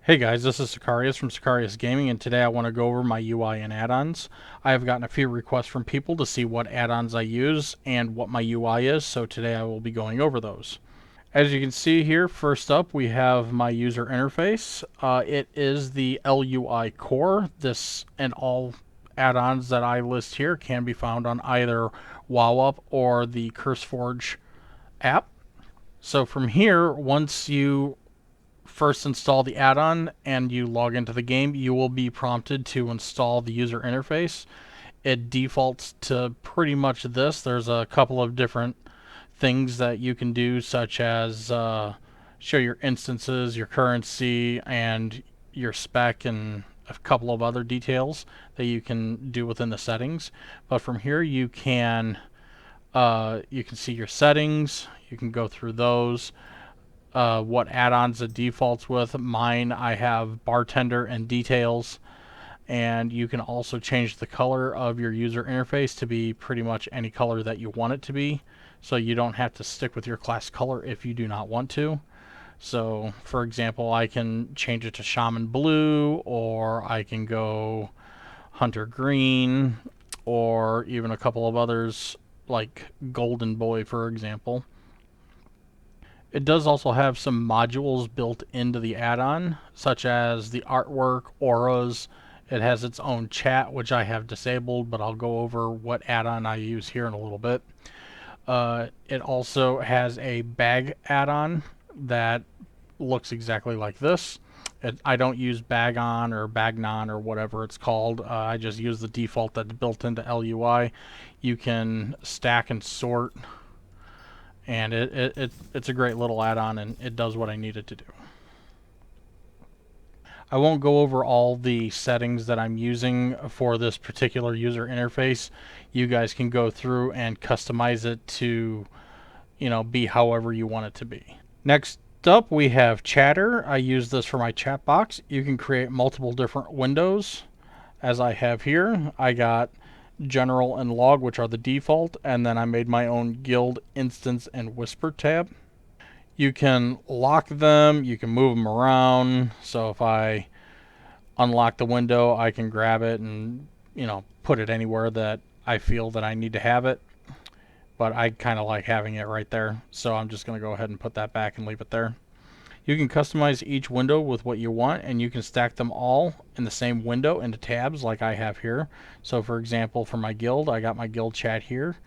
Hey guys, this is Sicarius from Sicarius Gaming, and today I want to go over my UI and add-ons. I have gotten a few requests from people to see what add-ons I use and what my UI is, so today I will be going over those. As you can see here, first up we have my user interface. It is the LUI core. This and all add-ons that I list here can be found on either WoWUp or the CurseForge app. So from here, once you first install the add-on and you log into the game, you will be prompted to install the user interface. It defaults to pretty much this. There's a couple of different things that you can do, such as show your instances, your currency, and your spec, and a couple of other details that you can do within the settings. But from here, you can see your settings. You can go through those. What add-ons it defaults with. Mine, I have bartender and details, and you can also change the color of your user interface to be pretty much any color that you want it to be, so you don't have to stick with your class color if you do not want to. So for example, I can change it to shaman blue, or I can go hunter green, or even a couple of others like golden boy, for example. It does also have some modules built into the add-on, such as the artwork, auras. It has its own chat, which I have disabled, but I'll go over what add-on I use here in a little bit. It also has a bag add-on that looks exactly like this. I don't use Bagon or Bagnon or whatever it's called. I just use the default that's built into LUI. You can stack and sort, and it's a great little add-on, and it does what I need it to do. I won't go over all the settings that I'm using for this particular user interface. You guys can go through and customize it to, be however you want it to be. Next up, we have Chatter. I use this for my chat box. You can create multiple different windows, as I have here. I got General and Log, which are the default, and then I made my own Guild, Instance, and Whisper tab. You can lock them, you can move them around, so if I unlock the window, I can grab it and, put it anywhere that I feel that I need to have it. But I kind of like having it right there, so I'm just going to go ahead and put that back and leave it there. You can customize each window with what you want, and you can stack them all in the same window into tabs like I have here. So for example, for my guild, I got my guild chat here.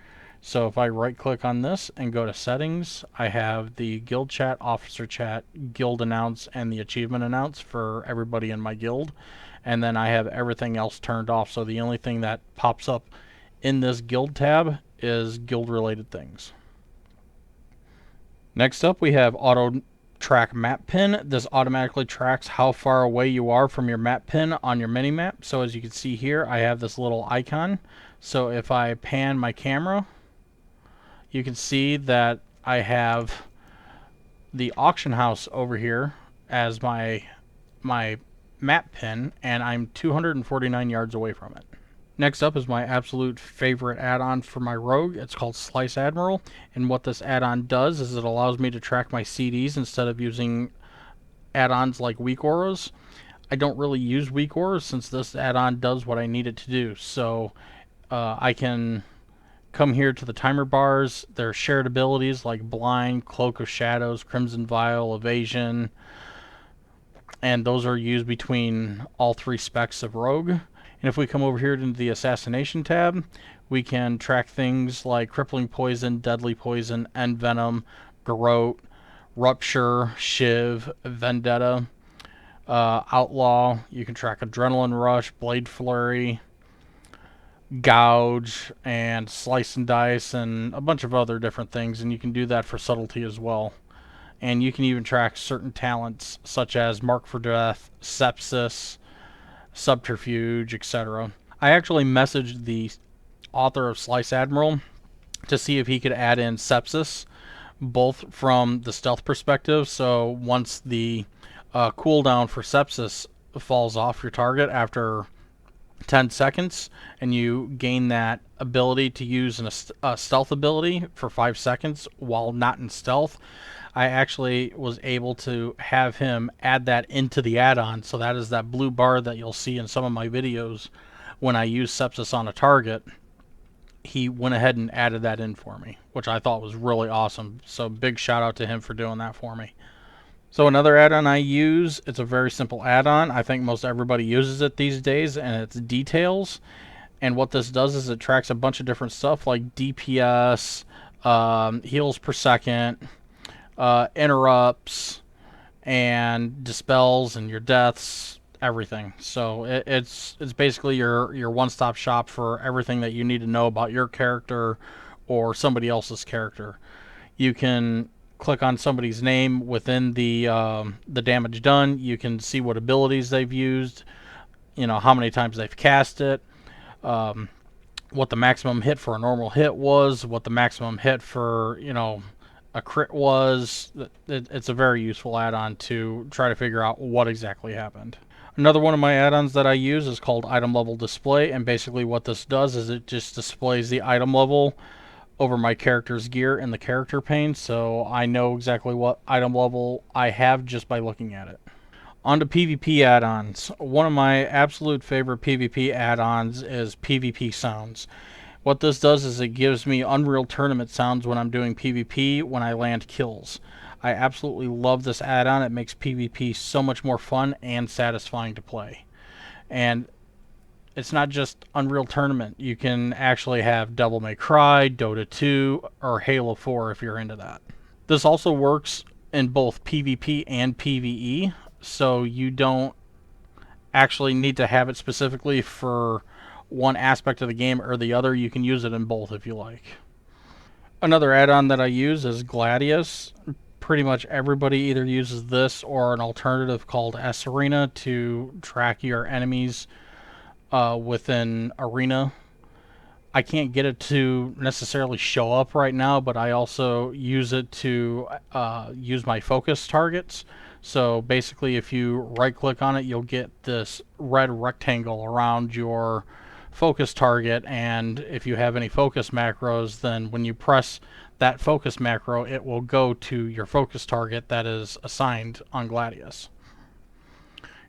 So if I right click on this and go to settings, I have the guild chat, officer chat, guild announce, and the achievement announce for everybody in my guild. And then I have everything else turned off, so the only thing that pops up in this guild tab is guild related things. Next up, we have AutoTrack Map Pin. This automatically tracks how far away you are from your map pin on your mini-map. So as you can see here, I have this little icon. So if I pan my camera, you can see that I have the auction house over here as my map pin, and I'm 249 yards away from it. Next up is my absolute favorite add-on for my rogue. It's called Slice Admiral, and what this add-on does is it allows me to track my CDs instead of using add-ons like weak auras. I don't really use weak auras since this add-on does what I need it to do. So I can come here to the timer bars. There are shared abilities like Blind, Cloak of Shadows, Crimson Vial, Evasion, and those are used between all three specs of rogue. And if we come over here into the Assassination tab, we can track things like Crippling Poison, Deadly Poison, End Venom, Garrote, Rupture, Shiv, Vendetta, Outlaw. You can track Adrenaline Rush, Blade Flurry, Gouge, and Slice and Dice, and a bunch of other different things. And you can do that for Subtlety as well. And you can even track certain talents such as Mark for Death, Sepsis, Subterfuge, etc. I actually messaged the author of Slice Admiral to see if he could add in Sepsis, both from the stealth perspective. So once the cooldown for Sepsis falls off your target after 10 seconds, and you gain that ability to use a stealth ability for 5 seconds while not in stealth, I actually was able to have him add that into the add-on. So that is that blue bar that you'll see in some of my videos when I use sepsis on a target. He went ahead and added that in for me, which I thought was really awesome. So big shout out to him for doing that for me. So another add-on I use, it's a very simple add-on. I think most everybody uses it these days, and it's Details. And what this does is it tracks a bunch of different stuff like DPS, heals per second, interrupts, and dispels and your deaths, everything. So it's basically your one-stop shop for everything that you need to know about your character or somebody else's character. You can click on somebody's name within the damage done. You can see what abilities they've used, how many times they've cast it, what the maximum hit for a normal hit was, what the maximum hit for a crit was. It's a very useful add-on to try to figure out what exactly happened. Another one of my add-ons that I use is called Item Level Display, and basically what this does is it just displays the item level over my character's gear in the character pane, so I know exactly what item level I have just by looking at it. On to PvP add-ons. One of my absolute favorite PvP add-ons is PvP Sounds. What this does is it gives me Unreal Tournament sounds when I'm doing PvP when I land kills. I absolutely love this add-on. It makes PvP so much more fun and satisfying to play. And it's not just Unreal Tournament. You can actually have Devil May Cry, Dota 2, or Halo 4 if you're into that. This also works in both PvP and PvE, so you don't actually need to have it specifically for one aspect of the game or the other. You can use it in both if you like. Another add-on that I use is Gladius. Pretty much everybody either uses this or an alternative called S-Arena to track your enemies within Arena. I can't get it to necessarily show up right now, but I also use it to use my focus targets. So basically, if you right-click on it, you'll get this red rectangle around your focus target, and if you have any focus macros, then when you press that focus macro, it will go to your focus target that is assigned on Gladius.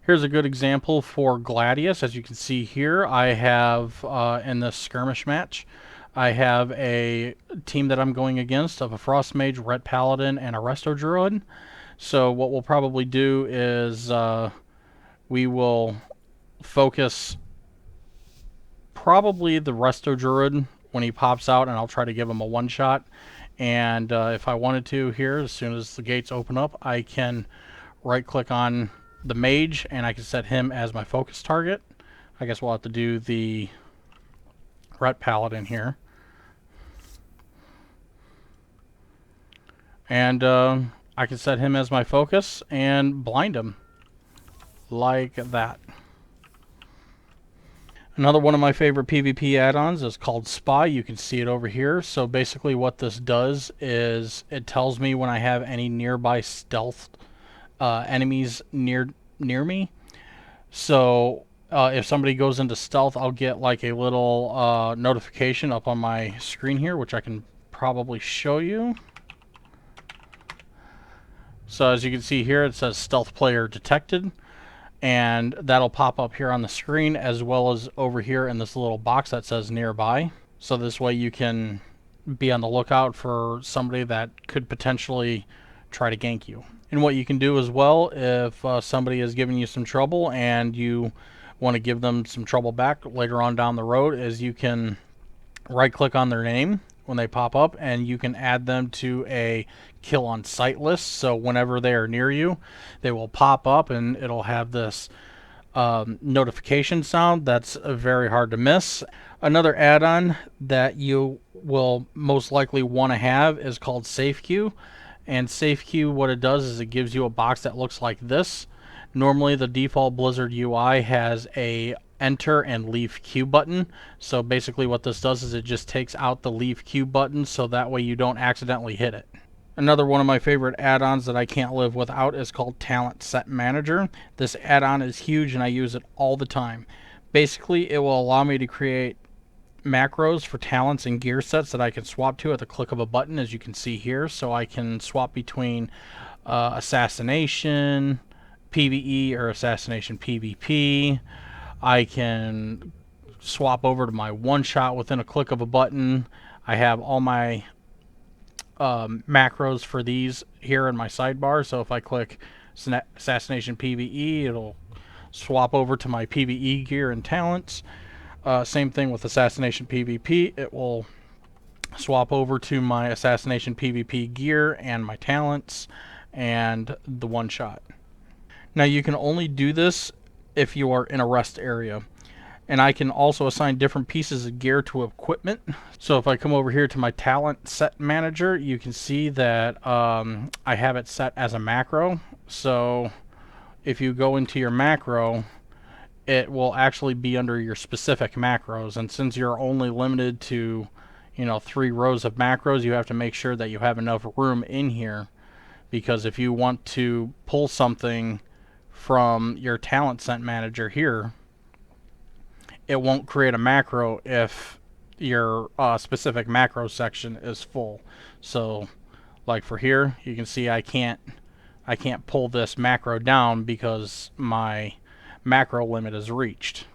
Here's a good example for Gladius. As you can see here, I have, in this skirmish match, I have a team that I'm going against of a Frost Mage, Ret Paladin, and a Resto Druid. So what we'll probably do is we will focus probably the Resto Druid when he pops out, and I'll try to give him a one-shot. And if I wanted to here, as soon as the gates open up, I can right-click on the mage, and I can set him as my focus target. I guess we'll have to do the Ret Paladin here. And I can set him as my focus and blind him. Like that. Another one of my favorite PvP add-ons is called Spy. You can see it over here. So basically what this does is it tells me when I have any nearby stealth enemies near me. So if somebody goes into stealth, I'll get like a little notification up on my screen here, which I can probably show you. So as you can see here, it says stealth player detected, and that'll pop up here on the screen as well as over here in this little box that says nearby. So this way you can be on the lookout for somebody that could potentially try to gank you. And what you can do as well, if somebody is giving you some trouble and you want to give them some trouble back later on down the road, is you can right click on their name when they pop up, and you can add them to a kill on sight list. So whenever they are near you, they will pop up and it'll have this notification sound that's very hard to miss. Another add-on that you will most likely want to have is called SafeQ. And SafeQ, what it does is it gives you a box that looks like this. Normally the default Blizzard UI has a enter and leave queue button. So basically what this does is it just takes out the leave queue button, so that way you don't accidentally hit it. Another one of my favorite add-ons that I can't live without is called Talent Set Manager. This add-on is huge and I use it all the time. Basically, it will allow me to create macros for talents and gear sets that I can swap to at the click of a button, as you can see here. So I can swap between Assassination PvE or Assassination PvP. I can swap over to my one-shot within a click of a button. I have all my macros for these here in my sidebar. So if I click Assassination PvE, it'll swap over to my PvE gear and talents. Same thing with Assassination PvP. It will swap over to my Assassination PvP gear and my talents and the one shot. Now you can only do this if you are in a rest area. And I can also assign different pieces of gear to equipment. So if I come over here to my talent set manager, you can see that I have it set as a macro. So if you go into your macro, it will actually be under your specific macros. And since you're only limited to, 3 rows of macros, you have to make sure that you have enough room in here. Because if you want to pull something from your talent set manager here, it won't create a macro if your specific macro section is full. So like for here, you can see I can't pull this macro down because my macro limit is reached.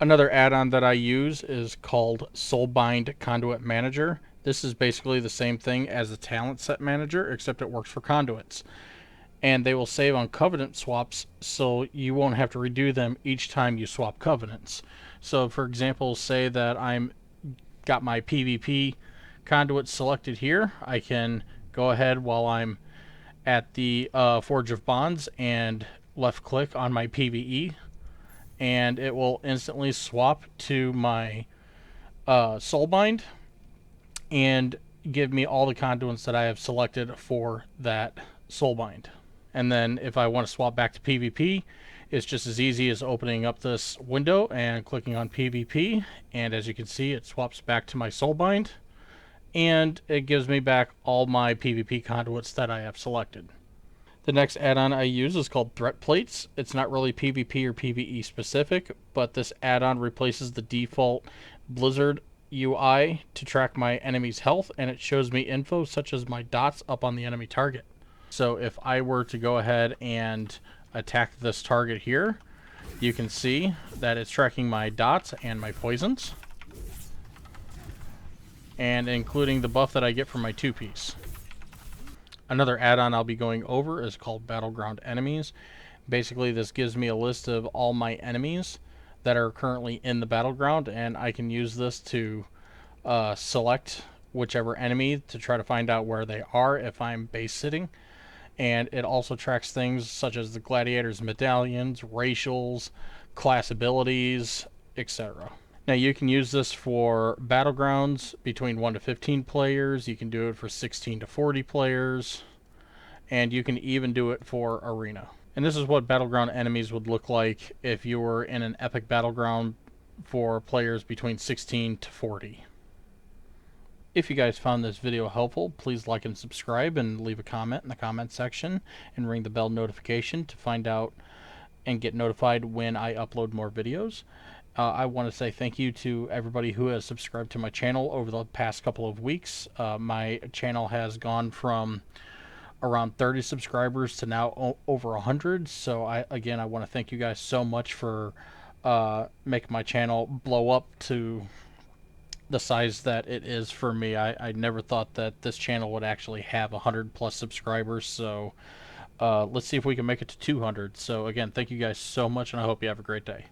Another add-on that I use is called Soulbind Conduit Manager. This is basically the same thing as the talent set manager, except it works for conduits. And they will save on covenant swaps, so you won't have to redo them each time you swap covenants. So for example, say that I'm got my PvP conduit selected here. I can go ahead while I'm at the Forge of Bonds and left click on my PvE, and it will instantly swap to my Soulbind and give me all the conduits that I have selected for that Soulbind. And then if I want to swap back to PvP, it's just as easy as opening up this window and clicking on PvP, and as you can see, it swaps back to my Soulbind, and it gives me back all my PvP conduits that I have selected. The next add-on I use is called Threat Plates. It's not really PvP or PvE specific, but this add-on replaces the default Blizzard UI to track my enemy's health, and it shows me info such as my dots up on the enemy target. So if I were to go ahead and attack this target here, you can see that it's tracking my dots and my poisons, and including the buff that I get from my 2-piece. Another add-on I'll be going over is called Battlegrounds Enemies. Basically, this gives me a list of all my enemies that are currently in the battleground, and I can use this to select whichever enemy to try to find out where they are if I'm base sitting. And it also tracks things such as the gladiators' medallions, racials, class abilities, etc. Now you can use this for battlegrounds between 1 to 15 players. You can do it for 16 to 40 players, and you can even do it for arena. And this is what Battleground Enemies would look like if you were in an epic battleground for players between 16 to 40. If you guys found this video helpful, please like and subscribe and leave a comment in the comment section and ring the bell notification to find out and get notified when I upload more videos. I want to say thank you to everybody who has subscribed to my channel over the past couple of weeks. My channel has gone from around 30 subscribers to now over 100. So I want to thank you guys so much for making my channel blow up to the size that it is for me. I never thought that this channel would actually have 100+ subscribers. So let's see if we can make it to 200. So again, thank you guys so much, and I hope you have a great day.